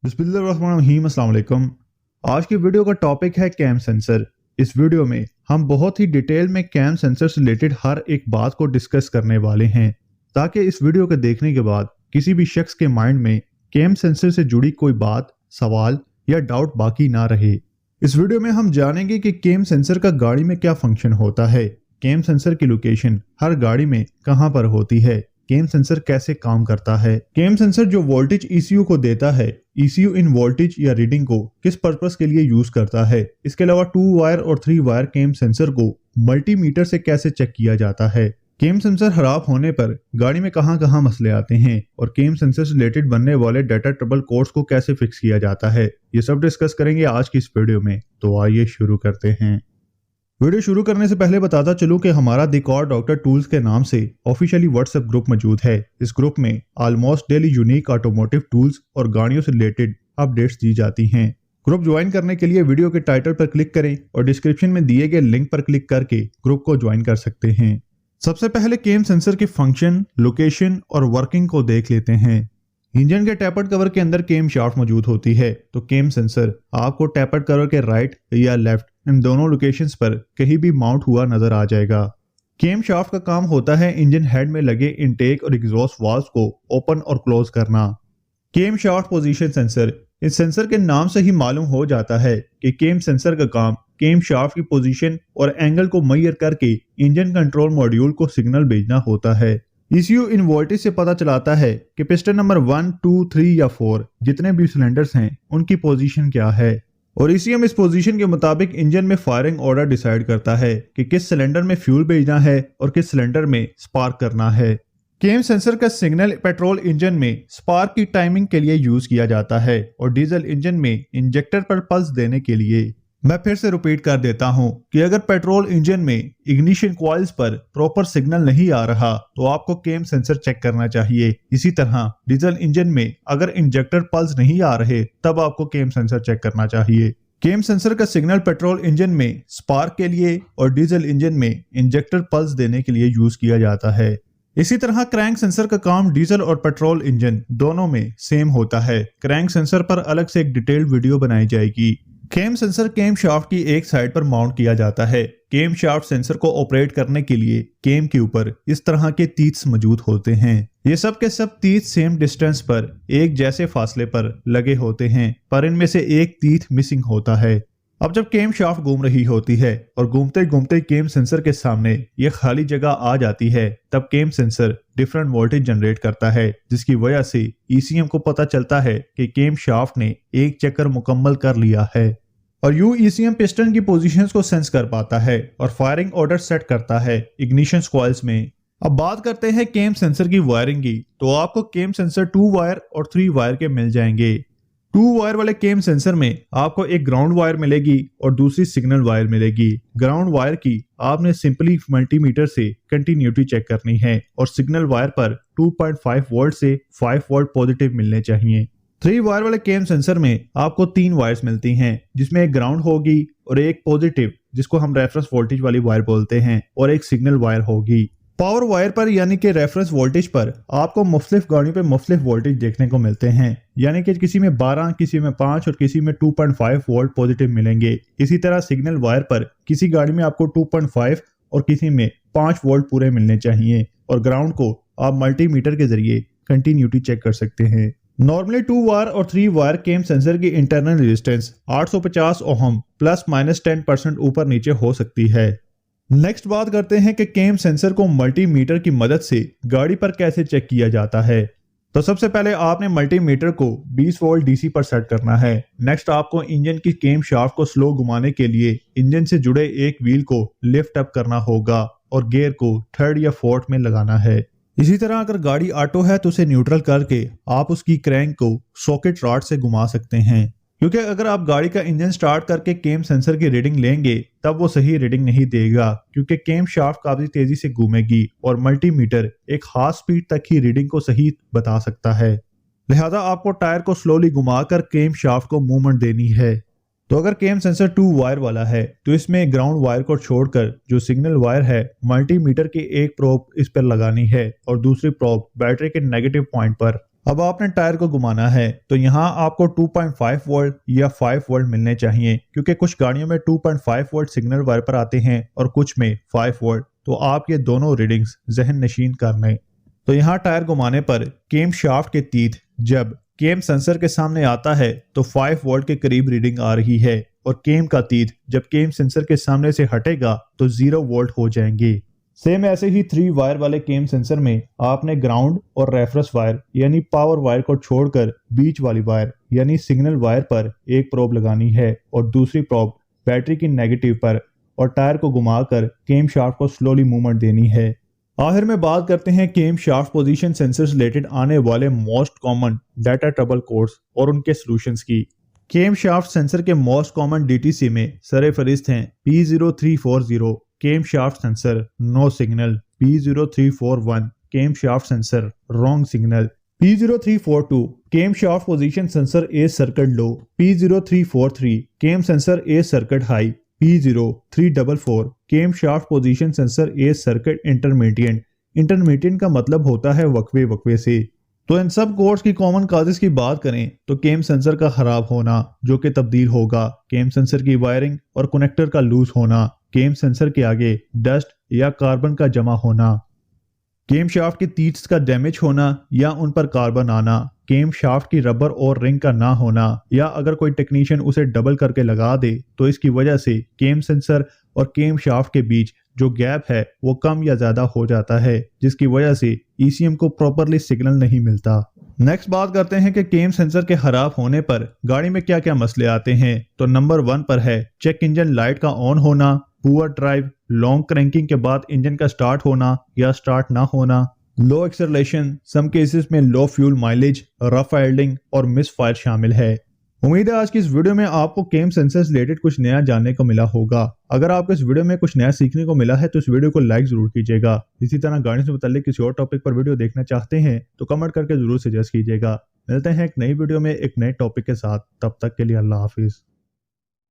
बिस्मिल्लाहिर्रहमानिर्रहीम, अस्सलाम वालेकुम। आज की वीडियो का टॉपिक है कैम सेंसर। इस वीडियो में हम बहुत ही डिटेल में कैम सेंसर से रिलेटेड हर एक बात को डिस्कस करने वाले हैं, ताकि इस वीडियो को देखने के बाद किसी भी शख्स के माइंड में कैम सेंसर से जुड़ी कोई बात, सवाल या डाउट बाकी ना रहे। इस वीडियो में हम जानेंगे कि कैम सेंसर का गाड़ी में क्या फंक्शन होता है, कैम सेंसर की लोकेशन हर गाड़ी में कहां पर होती है, कैम सेंसर कैसे काम करता है, कैम सेंसर जो वोल्टेज ECU को देता है, ECU इन वोल्टेज या रीडिंग को किस पर्पस के लिए यूज करता है। इसके अलावा 2 वायर और 3 वायर कैम सेंसर को मल्टीमीटर से कैसे चेक किया जाता है, कैम सेंसर खराब होने पर गाड़ी में कहां मसले आते हैं और कैम सेंसर से रिलेटेड बनने वाले डाटा ट्रबल कोड्स को कैसे फिक्स किया जाता है, ये सब डिस्कस करेंगे आज की इस वीडियो में। तो आइए शुरू करते हैं। वीडियो शुरू करने से पहले बताता चलूं कि हमारा द कॉर डॉक्टर टूल्स के नाम से ऑफिशियली व्हाट्सएप ग्रुप मौजूद है। इस ग्रुप में almost daily unique automotive tools और गाड़ियों से रिलेटेड अपडेट्स दी जाती हैं। ग्रुप ज्वाइन करने के लिए वीडियो के टाइटल पर क्लिक करें और डिस्क्रिप्शन में दिए गए लिंक पर क्लिक करके ग्रुप को ज्वाइन कर सकते हैं। सबसे पहले कैम सेंसर के फंक्शन, लोकेशन और वर्किंग को देख लेते हैं। इंजन के टैपर्ड कवर के अंदर कैम शाफ्ट मौजूद होती है, तो कैम सेंसर आपको टैपर्ड कवर के राइट या लेफ्ट इन दोनों लोकेशंस पर कहीं भी माउंट हुआ नजर आ जाएगा। कैम शाफ्ट का काम होता है इंजन हेड में लगे इनटेक और एग्जॉस्ट वाल्व्स को ओपन और क्लोज करना। कैम शाफ्ट पोजीशन सेंसर, इस सेंसर के नाम से ही मालूम हो जाता है कि कैम सेंसर का काम कैम शाफ्ट की पोजीशन और एंगल को मेजर करके इंजन कंट्रोल मॉड्यूल को सिग्नल भेजना होता है। ECU इन वोल्टेज से पता चलाता है कि पिस्टन नंबर 1, 2, 3 या 4 जितने भी सिलेंडर्स हैं उनकी पोजीशन क्या है, और ECM इस पोजीशन के मुताबिक इंजन में फायरिंग ऑर्डर डिसाइड करता है कि किस सिलेंडर में फ्यूल भेजना है और किस सिलेंडर में स्पार्क करना है। कैम सेंसर का सिग्नल पेट्रोल इंजन में स्पार्क की टाइमिंग के लिए यूज किया जाता है और डीजल इंजन में इंजेक्टर पर पल्स देने के लिए। मैं फिर से रिपीट कर देता हूं कि अगर पेट्रोल इंजन में इग्निशन कॉइल्स पर प्रॉपर सिग्नल नहीं आ रहा तो आपको कैम सेंसर चेक करना चाहिए। इसी तरह डीजल इंजन में अगर इंजेक्टर पल्स नहीं आ रहे तब आपको कैम सेंसर चेक करना चाहिए। कैम सेंसर का सिग्नल पेट्रोल इंजन में स्पार्क के लिए और डीजल इंजन में इंजेक्टर पल्स देने के लिए यूज किया जाता है। इसी तरह क्रैंक सेंसर का काम डीजल और पेट्रोल इंजन दोनों में सेम होता है। क्रैंक सेंसर पर अलग से एक डिटेल्ड वीडियो बनाई जाएगी। कैम सेंसर कैम शाफ्ट की एक साइड पर माउंट किया जाता है। कैम शाफ्ट सेंसर को ऑपरेट करने के लिए कैम के ऊपर इस तरह के टीथ्स मौजूद होते हैं। ये सब के सब टीथ सेम डिस्टेंस पर एक जैसे फासले पर लगे होते हैं, पर इनमें से एक टीथ मिसिंग होता है। अब जब कैम शाफ्ट घूम रही होती है और घूमते घूमते कैम सेंसर के सामने ये खाली जगह आ जाती है, तब cam sensor different voltage generate करता है, जिसकी वजह से ECM को पता चलता है कि कैम शाफ्ट ने एक चक्कर मुकम्मल कर लिया है। और ECM पिस्टन की पोजीशंस को सेंस कर पाता है और फायरिंग ऑर्डर सेट करता है इग्निशन कॉइल्स में। अब बात करते हैं कैम सेंसर की वायरिंग की, तो आपको कैम सेंसर 2 वायर और 3 वायर के मिल जाएंगे। 2 वायर वाले कैम सेंसर में आपको एक ग्राउंड वायर मिलेगी और दूसरी सिग्नल वायर मिलेगी। ग्राउंड वायर की आपने सिंपली मल्टीमीटर से कंटिन्यूटी चेक करनी है और सिग्नल वायर पर 2.5 वोल्ट से 5 वोल्ट पॉजिटिव मिलने चाहिए। 3 वायर वाले कैम सेंसर में आपको 3 वायर्स मिलती हैं, जिसमें एक ग्राउंड होगी और एक पॉजिटिव जिसको हम रेफरेंस वोल्टेज वाली वायर बोलते हैं और एक सिग्नल वायर होगी। पावर वायर पर यानी कि रेफरेंस वोल्टेज पर आपको मुख्तलिफ गाड़ियों पे मुख्तलिफ वोल्टेज देखने को मिलते हैं, यानी कि किसी में 12, किसी में 5 और किसी में 2.5 वोल्ट पॉजिटिव मिलेंगे। इसी तरह सिग्नल वायर पर किसी गाड़ी में आपको 2.5 और किसी में 5 वोल्ट पूरे मिलने चाहिए, और ग्राउंड को आप मल्टीमीटर के जरिए कंटिन्यूटी चेक कर सकते हैं। नॉर्मली 2 वायर और 3 वायर कैम सेंसर की इंटरनल रेजिस्टेंस 850 ओहम ±10% ऊपर नीचे हो सकती है। नेक्स्ट बात करते हैं कि कैम सेंसर को मल्टीमीटर की मदद से गाड़ी पर कैसे चेक किया जाता है। तो सबसे पहले आपने मल्टीमीटर को 20 वोल्ट DC पर सेट करना है। नेक्स्ट आपको इंजन की कैम शाफ्ट को स्लो घुमाने के लिए इंजन से जुड़े एक व्हील को लिफ्ट अप करना होगा और गियर को 3rd या 4th में लगाना है। इसी तरह अगर गाड़ी ऑटो है तो उसे न्यूट्रल करके आप उसकी क्रैंक को सॉकेट रॉड से घुमा सकते हैं, क्योंकि अगर आप गाड़ी का इंजन स्टार्ट करके कैम सेंसर की रीडिंग लेंगे तब वो सही रीडिंग नहीं देगा, क्योंकि कैम शाफ्ट काफी तेजी से घूमेगी और मल्टीमीटर एक खास स्पीड तक ही रीडिंग को सही बता सकता है। लिहाजा आपको टायर को स्लोली घुमाकर कैम शाफ्ट को मूवमेंट देनी है। तो अगर कैम सेंसर 2 वायर वाला है तो इसमें ग्राउंड वायर को छोड़कर जो सिग्नल वायर है मल्टीमीटर की एक प्रोब इस पर लगानी है और दूसरी प्रोब बैटरी के नेगेटिव पॉइंट पर। اب آپ نے ٹائر کو گھمانا ہے تو یہاں آپ کو 2.5 وولٹ یا 5 وولٹ ملنے چاہیے، کیونکہ کچھ گاڑیوں میں 2.5 وولٹ سگنل وائر پر آتے ہیں اور کچھ میں 5 وولٹ، تو آپ یہ دونوں ریڈنگز ذہن نشین کر لیں۔ تو یہاں ٹائر گھمانے پر کیم شافٹ کے تیت جب کیم سنسر کے سامنے آتا ہے تو 5 وولٹ کے قریب ریڈنگ آ رہی ہے، اور کیم کا تیت جب کیم سنسر کے سامنے سے ہٹے گا تو 0 وولٹ ہو جائیں گے۔ سیم ایسے ہی 3 وائر والے کیم سنسر میں آپ نے گراؤنڈ اور ریفرنس وائر یعنی پاور وائر کو چھوڑ کر بیچ والی وائر یعنی سگنل وائر پر ایک پروب لگانی ہے اور دوسری پروب بیٹری کی نیگیٹو پر، اور ٹائر کو گھما کر کیم شافٹ کو سلولی موومنٹ دینی ہے۔ آخر میں بات کرتے ہیں کیم شافٹ پوزیشن سینسر سے ریلیٹڈ آنے والے most common data trouble codes اور ان کے سلوشنز کی۔ کیم شافٹ سینسر کے موسٹ کامن DTC میں سر فہرست ہیں P0340 camshaft sensor no signal, P0341 camshaft sensor wrong signal, P0342 camshaft position sensor A circuit low, P0343 cam sensor A circuit high, P0344 camshaft position sensor A circuit intermittent کا مطلب ہوتا ہے وقفے سے۔ تو ان سب codes کی کامن کازز کی بات کریں تو کیم سنسر کا خراب ہونا جو کہ تبدیل ہوگا، کیم سنسر کی وائرنگ اور کنیکٹر کا لوز ہونا، کیم سنسر کے آگے ڈسٹ یا کاربن کا جمع ہونا، کیم شافٹ کی تیتس کا ڈیمیج ہونا یا ان پر کاربن آنا، کیم شافٹ کی ربر اور رنگ کا نہ ہونا، یا اگر کوئی ٹیکنیشین اسے ڈبل کر کے لگا دے تو اس کی وجہ سے کیم سنسر اور کیم شافٹ کے بیچ جو گیپ ہے وہ کم یا زیادہ ہو جاتا ہے، جس کی وجہ سے ECM کو پراپرلی سگنل نہیں ملتا۔ نیکسٹ بات کرتے ہیں کہ کیم سنسر کے خراب ہونے پر گاڑی میں کیا کیا مسئلے آتے ہیں۔ تو نمبر 1 پر ہے چیک انجن لائٹ کا آن ہونا، پور ڈرائیو، لانگ کرینکنگ کے بعد انجن کا سٹارٹ ہونا یا سٹارٹ نہ ہونا، لو ایکسلریشن، سم کیسز میں لو فیول مائلیج، رف آئلنگ اور مس فائر شامل ہے۔ امید ہے آج کی اس ویڈیو میں آپ کو کیم سنسر سے ریلیٹڈ کچھ نیا جاننے کو ملا ہوگا۔ اگر آپ کو اس ویڈیو میں کچھ نیا سیکھنے کو ملا ہے تو اس ویڈیو کو لائک ضرور کیجیے گا۔ اسی طرح گاڑی سے متعلق کسی اور ٹاپک پر ویڈیو دیکھنا چاہتے ہیں تو کمنٹ کر کے ضرور سجیسٹ کیجیے گا۔ ملتے ہیں ایک نئی ویڈیو میں ایک نئے ٹاپک کے ساتھ، تب تک کے لیے اللہ حافظ۔